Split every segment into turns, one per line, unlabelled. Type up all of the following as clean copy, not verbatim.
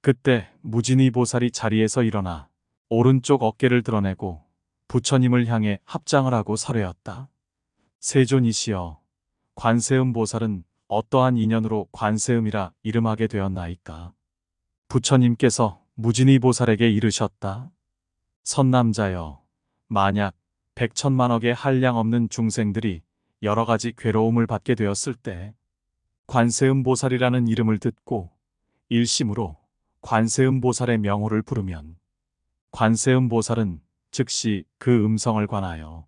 그때 무진의 보살이 자리에서 일어나 오른쪽 어깨를 드러내고 부처님을 향해 합장을 하고 설하였다. 세존이시여, 관세음 보살은 어떠한 인연으로 관세음이라 이름하게 되었나이까? 부처님께서 무진의 보살에게 이르셨다. 선남자여, 만약 백천만억의 한량 없는 중생들이 여러 가지 괴로움을 받게 되었을 때 관세음 보살이라는 이름을 듣고 일심으로 관세음 보살의 명호를 부르면 관세음 보살은 즉시 그 음성을 관하여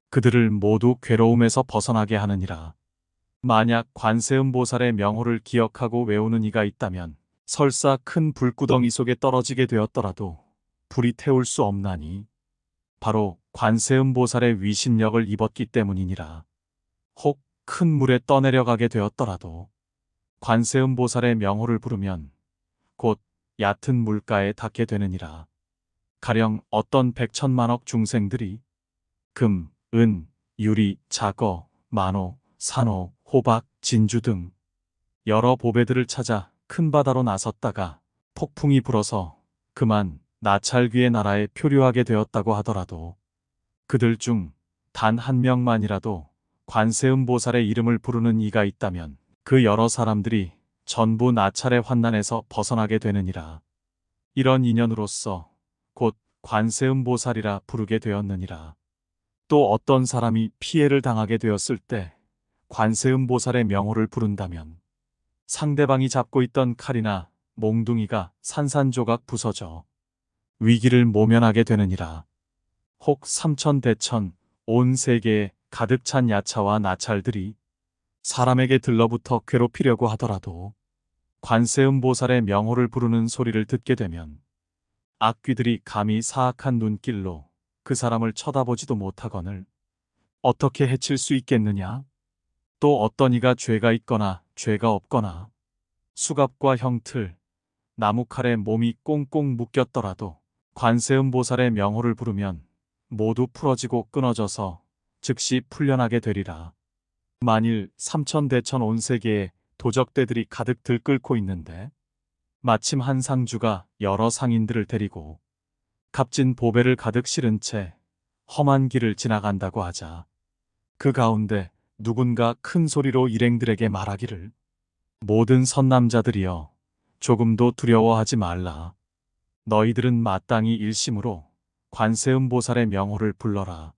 그들을 모두 괴로움에서 벗어나게 하느니라. 만약 관세음 보살의 명호를 기억하고 외우는 이가 있다면 설사 큰 불구덩이 속에 떨어지게 되었더라도 불이 태울 수 없나니 바로 관세음 보살의 위신력을 입었기 때문이니라. 혹 큰 물에 떠내려가게 되었더라도 관세음 보살의 명호를 부르면 곧 얕은 물가에 닿게 되느니라. 가령 어떤 백천만억 중생들이 금, 은, 유리, 자거, 만호, 산호, 호박, 진주 등 여러 보배들을 찾아 큰 바다로 나섰다가 폭풍이 불어서 그만 나찰귀의 나라에 표류하게 되었다고 하더라도 그들 중 단 한 명만이라도 관세음 보살의 이름을 부르는 이가 있다면 그 여러 사람들이 전부 나찰의 환난에서 벗어나게 되느니라. 이런 인연으로서 곧 관세음 보살이라 부르게 되었느니라. 또 어떤 사람이 피해를 당하게 되었을 때 관세음 보살의 명호를 부른다면 상대방이 잡고 있던 칼이나 몽둥이가 산산조각 부서져 위기를 모면하게 되느니라. 혹 삼천대천 온 세계에 가득 찬 야차와 나찰들이 사람에게 들러붙어 괴롭히려고 하더라도 관세음 보살의 명호를 부르는 소리를 듣게 되면 악귀들이 감히 사악한 눈길로 그 사람을 쳐다보지도 못하거늘 어떻게 해칠 수 있겠느냐? 또 어떤 이가 죄가 있거나 죄가 없거나 수갑과 형틀, 나무칼에 몸이 꽁꽁 묶였더라도 관세음 보살의 명호를 부르면 모두 풀어지고 끊어져서 즉시 풀려나게 되리라. 만일 삼천대천 온 세계에 도적대들이 가득 들끓고 있는데 마침 한 상주가 여러 상인들을 데리고 값진 보배를 가득 실은 채 험한 길을 지나간다고 하자 그 가운데 누군가 큰 소리로 일행들에게 말하기를 모든 선남자들이여 조금도 두려워하지 말라. 너희들은 마땅히 일심으로 관세음 보살의 명호를 불러라.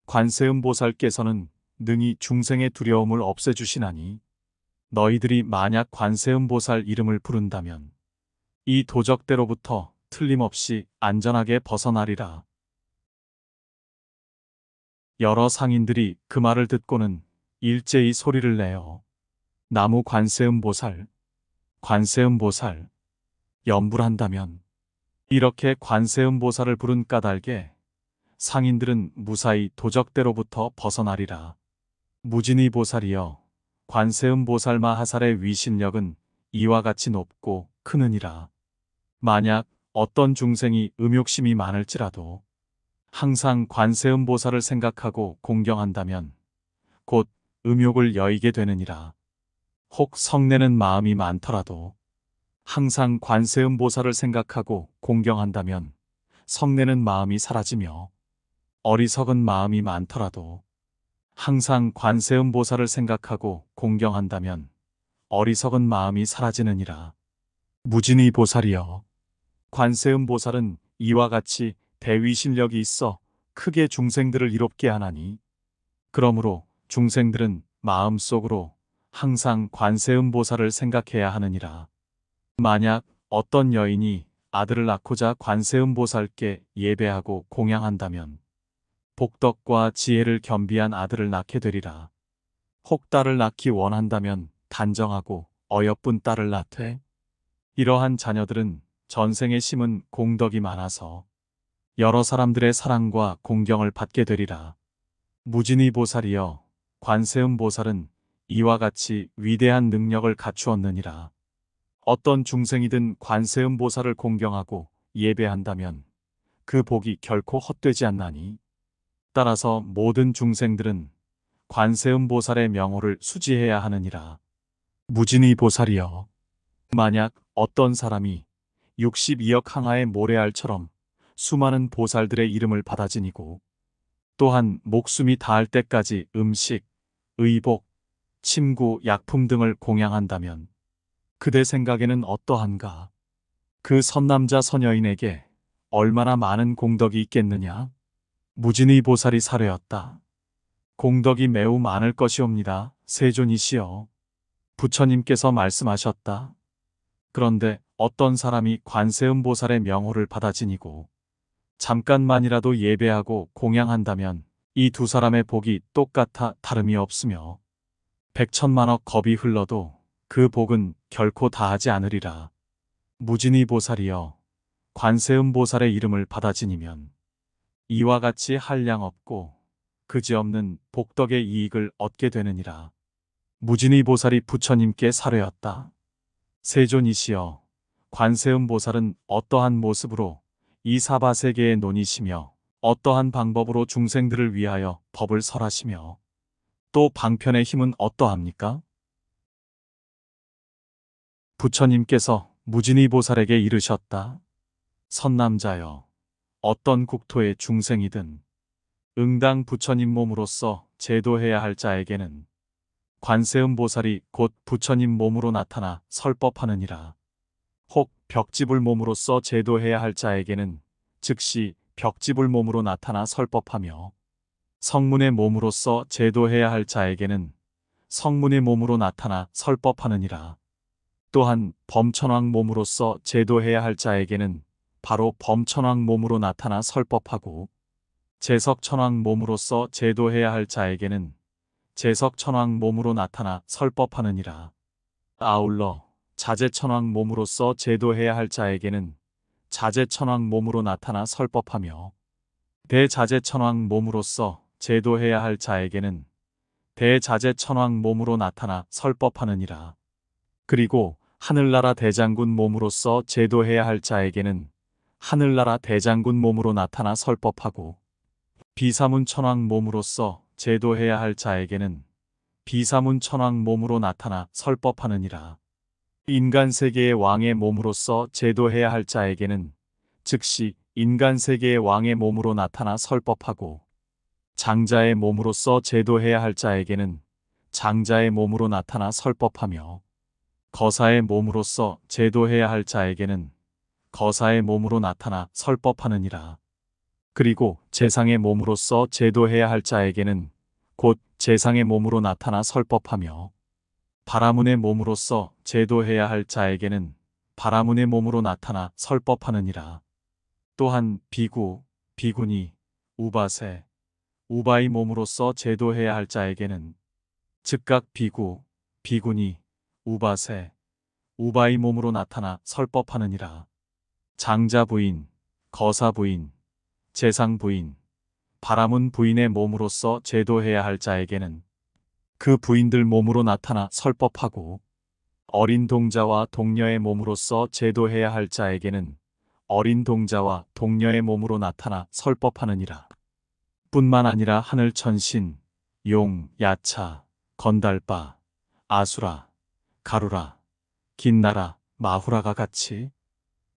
관세음 보살께서는 능히 중생의 두려움을 없애주시나니 너희들이 만약 관세음 보살 이름을 부른다면 이 도적대로부터 틀림없이 안전하게 벗어나리라. 여러 상인들이 그 말을 듣고는 일제히 소리를 내어 나무 관세음 보살, 관세음 보살, 염불한다면 이렇게 관세음 보살을 부른 까닭에 상인들은 무사히 도적대로부터 벗어나리라. 무진의 보살이여, 관세음 보살 마하살의 위신력은 이와 같이 높고 크느니라. 만약 어떤 중생이 음욕심이 많을지라도 항상 관세음 보살을 생각하고 공경한다면 곧 음욕을 여의게 되느니라. 혹 성내는 마음이 많더라도 항상 관세음 보살을 생각하고 공경한다면 성내는 마음이 사라지며 어리석은 마음이 많더라도 항상 관세음 보살을 생각하고 공경한다면 어리석은 마음이 사라지느니라. 무진의 보살이여, 관세음 보살은 이와 같이 대위신력이 있어 크게 중생들을 이롭게 하나니 그러므로 중생들은 마음속으로 항상 관세음 보살을 생각해야 하느니라. 만약 어떤 여인이 아들을 낳고자 관세음 보살께 예배하고 공양한다면 복덕과 지혜를 겸비한 아들을 낳게 되리라. 혹 딸을 낳기 원한다면 단정하고 어여쁜 딸을 낳되 이러한 자녀들은 전생에 심은 공덕이 많아서 여러 사람들의 사랑과 공경을 받게 되리라. 무진의 보살이여, 관세음 보살은 이와 같이 위대한 능력을 갖추었느니라. 어떤 중생이든 관세음 보살을 공경하고 예배한다면 그 복이 결코 헛되지 않나니 따라서 모든 중생들은 관세음 보살의 명호를 수지해야 하느니라. 무진의 보살이여, 만약 어떤 사람이 62억 항아의 모래알처럼 수많은 보살들의 이름을 받아 지니고 또한 목숨이 닿을 때까지 음식, 의복, 침구, 약품 등을 공양한다면 그대 생각에는 어떠한가? 그 선남자 선여인에게 얼마나 많은 공덕이 있겠느냐? 무진의 보살이 사례었다. 공덕이 매우 많을 것이옵니다. 세존이시여. 부처님께서 말씀하셨다. 그런데 어떤 사람이 관세음 보살의 명호를 받아 지니고 잠깐만이라도 예배하고 공양한다면 이 두 사람의 복이 똑같아 다름이 없으며 백천만억 겁이 흘러도 그 복은 결코 다하지 않으리라. 무진의 보살이여, 관세음 보살의 이름을 받아 지니면 이와 같이 한량 없고 그지없는 복덕의 이익을 얻게 되느니라. 무진의 보살이 부처님께 사례었다. 세존이시여, 관세음 보살은 어떠한 모습으로 이 사바세계의 논이시며 어떠한 방법으로 중생들을 위하여 법을 설하시며 또 방편의 힘은 어떠합니까? 부처님께서 무진의 보살에게 이르셨다. 선남자여, 어떤 국토의 중생이든 응당 부처님 몸으로서 제도해야 할 자에게는 관세음 보살이 곧 부처님 몸으로 나타나 설법하느니라. 혹 벽지불 몸으로서 제도해야 할 자에게는 즉시 벽지불 몸으로 나타나 설법하며 성문의 몸으로서 제도해야 할 자에게는 성문의 몸으로 나타나 설법하느니라. 또한 범천왕 몸으로서 제도해야 할 자에게는 바로 범천왕 몸으로 나타나 설법하고 제석천왕 몸으로서 제도해야 할 자에게는 제석천왕 몸으로 나타나 설법하느니라. 아울러 자재천왕 몸으로서 제도해야 할 자에게는 자재천왕 몸으로 나타나 설법하며 대자재천왕 몸으로서 제도해야 할 자에게는 대자재천왕 몸으로 나타나 설법하느니라. 그리고 하늘나라 대장군 몸으로서 제도해야 할 자에게는 하늘나라 대장군 몸으로 나타나 설법하고 비사문 천왕 몸으로서 제도해야 할 자에게는 비사문 천왕 몸으로 나타나 설법하느니라. 인간 세계의 왕의 몸으로서 제도해야 할 자에게는 즉시 인간 세계의 왕의 몸으로 나타나 설법하고 장자의 몸으로서 제도해야 할 자에게는 장자의 몸으로 나타나 설법하며 거사의 몸으로서 제도해야 할 자에게는 거사의 몸으로 나타나 설법하느니라. 그리고 재상의 몸으로서 제도해야 할 자에게는 곧 재상의 몸으로 나타나 설법하며 바라문의 몸으로서 제도해야 할 자에게는 바라문의 몸으로 나타나 설법하느니라. 또한 비구, 비구니, 우바세, 우바의 몸으로서 제도해야 할 자에게는 즉각 비구, 비구니, 우바세, 우바의 몸으로 나타나 설법하느니라. 장자 부인, 거사 부인, 재상 부인, 바라문 부인의 몸으로서 제도해야 할 자에게는 그 부인들 몸으로 나타나 설법하고 어린 동자와 동녀의 몸으로서 제도해야 할 자에게는 어린 동자와 동녀의 몸으로 나타나 설법하느니라. 뿐만 아니라 하늘 천신, 용, 야차, 건달바, 아수라, 가루라, 긴나라, 마후라가 같이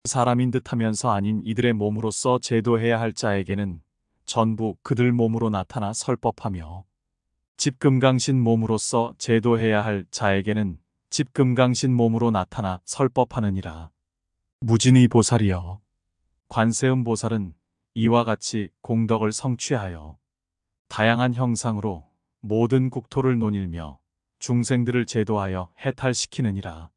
사람인 듯하면서 아닌 이들의 몸으로서 제도해야 할 자에게는 전부 그들 몸으로 나타나 설법하며 집금강신 몸으로서 제도해야 할 자에게는 집금강신 몸으로 나타나 설법하느니라. 무진의 보살이여, 관세음 보살은 이와 같이 공덕을 성취하여 다양한 형상으로 모든 국토를 논일며 중생들을 제도하여 해탈시키느니라.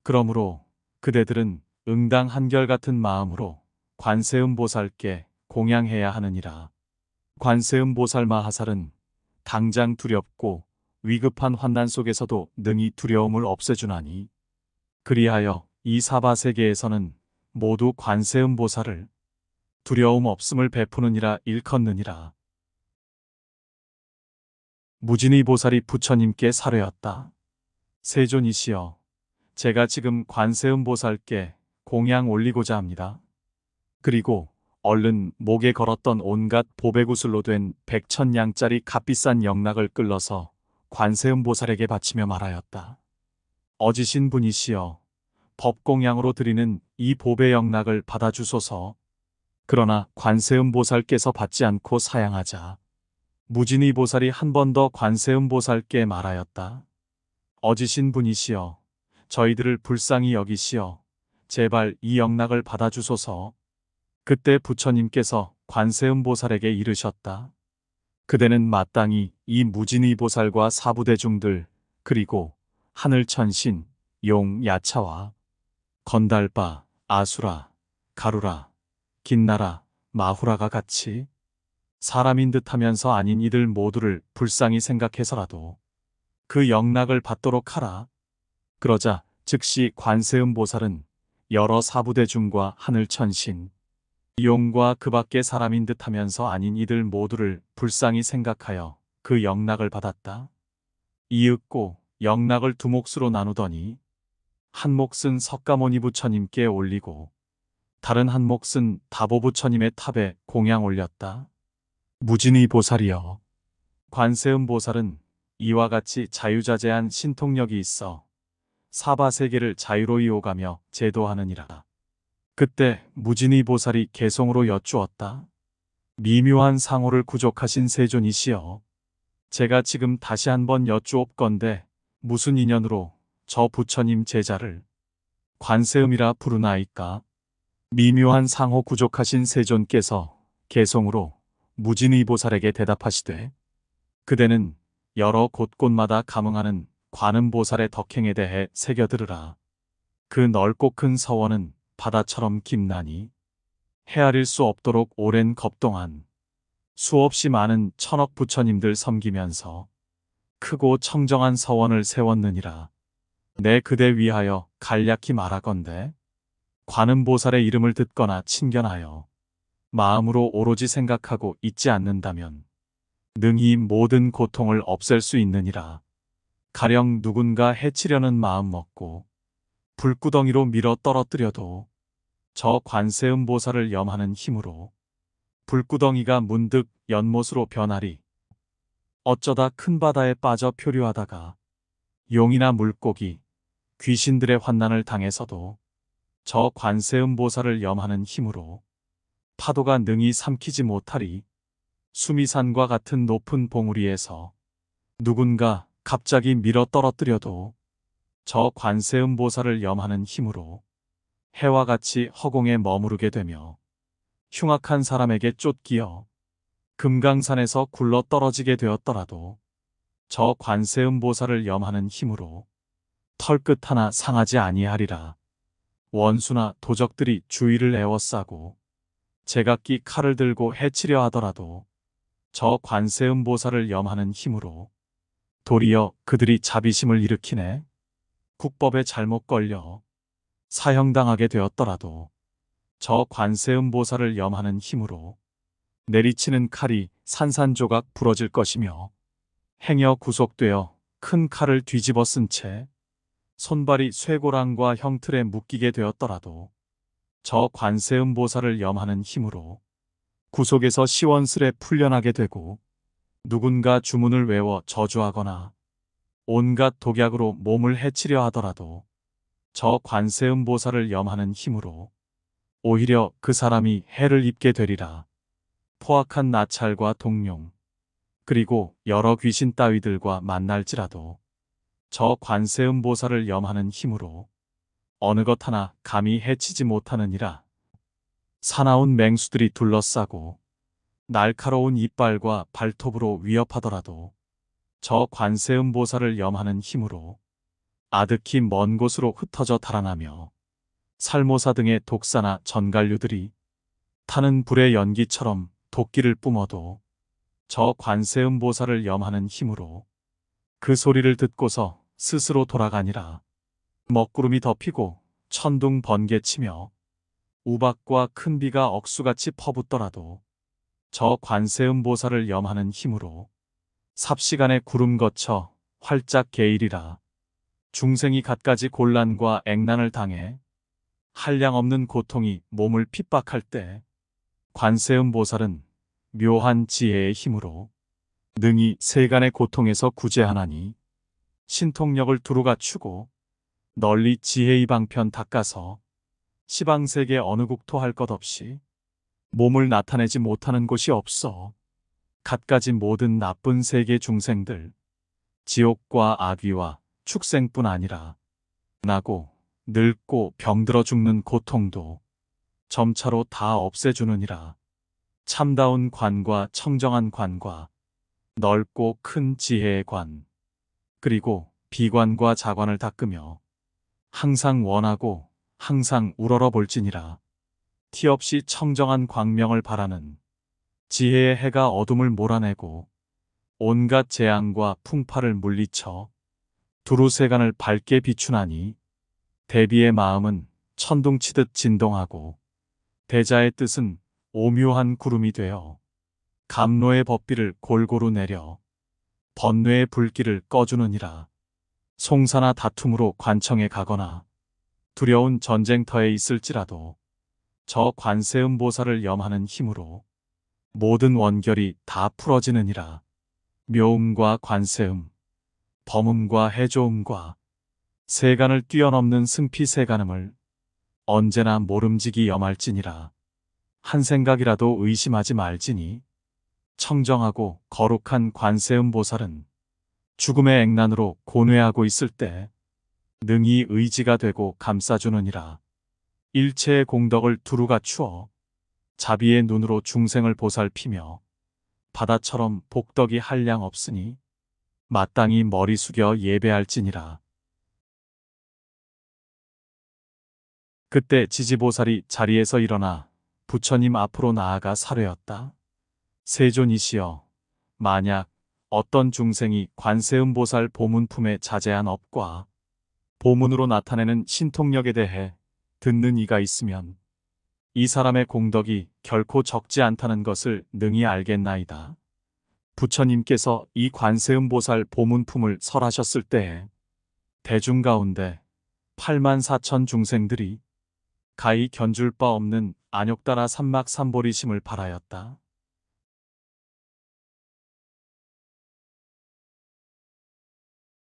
그러므로 그대들은 응당 한결같은 마음으로 관세음 보살께 공양해야 하느니라. 관세음 보살 마하살은 당장 두렵고 위급한 환난 속에서도 능히 두려움을 없애주나니 그리하여 이 사바세계에서는 모두 관세음 보살을 두려움 없음을 베푸느니라 일컫느니라. 무진의 보살이 부처님께 사례었다. 세존이시여, 제가 지금 관세음 보살께 공양 올리고자 합니다. 그리고 얼른 목에 걸었던 온갖 보배구슬로 된 100,000냥짜리 값비싼 영락을 끌러서 관세음 보살에게 바치며 말하였다. 어지신 분이시여, 법공양으로 드리는 이 보배 영락을 받아주소서. 그러나 관세음보살께서 받지 않고 사양하자 무진의 보살이 한 번 더 관세음보살께 말하였다. 어지신 분이시여, 저희들을 불쌍히 여기시어 제발 이 영락을 받아주소서. 그때 부처님께서 관세음보살에게 이르셨다. 그대는 마땅히 이 무진의 보살과 사부대중들, 그리고 하늘천신, 용, 야차와 건달바, 아수라, 가루라, 긴나라, 마후라가 같이 사람인 듯하면서 아닌 이들 모두를 불쌍히 생각해서라도 그 영락을 받도록 하라. 그러자 즉시 관세음보살은 여러 사부대중과 하늘천신, 용과 그 밖의 사람인 듯하면서 아닌 이들 모두를 불쌍히 생각하여 그 영락을 받았다. 이윽고 영락을 두 몫으로 나누더니 한 몫은 석가모니 부처님께 올리고 다른 한 몫은 다보 부처님의 탑에 공양 올렸다. 무진의 보살이여, 관세음 보살은 이와 같이 자유자재한 신통력이 있어 사바세계를 자유로이 오가며 제도하느니라. 그때 무진의 보살이 개송으로 여쭈었다. 미묘한 상호를 구족하신 세존이시여, 제가 지금 다시 한번 여쭈옵건대 무슨 인연으로 저 부처님 제자를 관세음이라 부르나이까? 미묘한 상호 구족하신 세존께서 개송으로 무진의 보살에게 대답하시되, 그대는 여러 곳곳마다 감응하는 관음보살의 덕행에 대해 새겨들으라. 그 넓고 큰 서원은 바다처럼 깊나니 헤아릴 수 없도록 오랜 겁동안 수없이 많은 천억 부처님들 섬기면서 크고 청정한 서원을 세웠느니라. 내 그대 위하여 간략히 말하건대 관음보살의 이름을 듣거나 친견하여 마음으로 오로지 생각하고 잊지 않는다면 능히 모든 고통을 없앨 수 있느니라. 가령 누군가 해치려는 마음 먹고 불구덩이로 밀어 떨어뜨려도 저 관세음보살을 염하는 힘으로 불구덩이가 문득 연못으로 변하리. 어쩌다 큰 바다에 빠져 표류하다가 용이나 물고기, 귀신들의 환난을 당해서도 저 관세음보살을 염하는 힘으로 파도가 능히 삼키지 못하리. 수미산과 같은 높은 봉우리에서 누군가 갑자기 밀어 떨어뜨려도 저 관세음보살을 염하는 힘으로 해와 같이 허공에 머무르게 되며 흉악한 사람에게 쫓기어 금강산에서 굴러 떨어지게 되었더라도 저 관세음보살을 염하는 힘으로 털끝 하나 상하지 아니하리라. 원수나 도적들이 주위를 에워싸고 제각기 칼을 들고 해치려 하더라도 저 관세음보살을 염하는 힘으로 도리어 그들이 자비심을 일으키네 국법에 잘못 걸려 사형당하게 되었더라도 저 관세음보살을 염하는 힘으로 내리치는 칼이 산산조각 부러질 것이며 행여 구속되어 큰 칼을 뒤집어 쓴 채 손발이 쇠고랑과 형틀에 묶이게 되었더라도 저 관세음보살을 염하는 힘으로 구속에서 시원스레 풀려나게 되고 누군가 주문을 외워 저주하거나 온갖 독약으로 몸을 해치려 하더라도 저 관세음보살을 염하는 힘으로 오히려 그 사람이 해를 입게 되리라. 포악한 나찰과 동룡 그리고 여러 귀신 따위들과 만날지라도 저 관세음보살을 염하는 힘으로 어느 것 하나 감히 해치지 못하느니라. 사나운 맹수들이 둘러싸고 날카로운 이빨과 발톱으로 위협하더라도 저 관세음보살을 염하는 힘으로 아득히 먼 곳으로 흩어져 달아나며 살모사 등의 독사나 전갈류들이 타는 불의 연기처럼 도끼를 뿜어도 저 관세음보살을 염하는 힘으로 그 소리를 듣고서 스스로 돌아가니라. 먹구름이 덮이고 천둥 번개치며 우박과 큰 비가 억수같이 퍼붓더라도 저 관세음보살을 염하는 힘으로 삽시간에 구름 거쳐 활짝 개이리라. 중생이 갖가지 곤란과 액난을 당해 한량없는 고통이 몸을 핍박할 때 관세음보살은 묘한 지혜의 힘으로 능히 세간의 고통에서 구제하나니 신통력을 두루 갖추고 널리 지혜의 방편 닦아서 시방세계 어느 국토 할 것 없이 몸을 나타내지 못하는 곳이 없어. 갖가지 모든 나쁜 세계 중생들, 지옥과 악귀와 축생뿐 아니라 나고 늙고 병들어 죽는 고통도 점차로 다 없애주느니라. 참다운 관과 청정한 관과 넓고 큰 지혜의 관, 그리고 비관과 자관을 닦으며 항상 원하고 항상 우러러 볼지니라. 티 없이 청정한 광명을 바라는 지혜의 해가 어둠을 몰아내고 온갖 재앙과 풍파를 물리쳐 두루세간을 밝게 비추나니 대비의 마음은 천둥치듯 진동하고 대자의 뜻은 오묘한 구름이 되어 감로의 법비를 골고루 내려 번뇌의 불길을 꺼주느니라. 송사나 다툼으로 관청에 가거나 두려운 전쟁터에 있을지라도 저 관세음보살을 염하는 힘으로 모든 원결이 다 풀어지느니라. 묘음과 관세음, 범음과 해조음과 세간을 뛰어넘는 승피세간음을 언제나 모름지기 염할지니라. 한 생각이라도 의심하지 말지니 청정하고 거룩한 관세음보살은 죽음의 액난으로 고뇌하고 있을 때 능히 의지가 되고 감싸주느니라. 일체의 공덕을 두루 갖추어 자비의 눈으로 중생을 보살피며 바다처럼 복덕이 한량 없으니 마땅히 머리 숙여 예배할지니라. 그때 지지보살이 자리에서 일어나 부처님 앞으로 나아가 사뢰었다. 세존이시여, 만약 어떤 중생이 관세음보살 보문품에 자제한 업과 보문으로 나타내는 신통력에 대해 듣는 이가 있으면 이 사람의 공덕이 결코 적지 않다는 것을 능히 알겠나이다. 부처님께서 이 관세음보살 보문품을 설하셨을 때에 대중 가운데 84,000 중생들이 가히 견줄 바 없는 안욕따라 삼막삼보리심을 발하였다.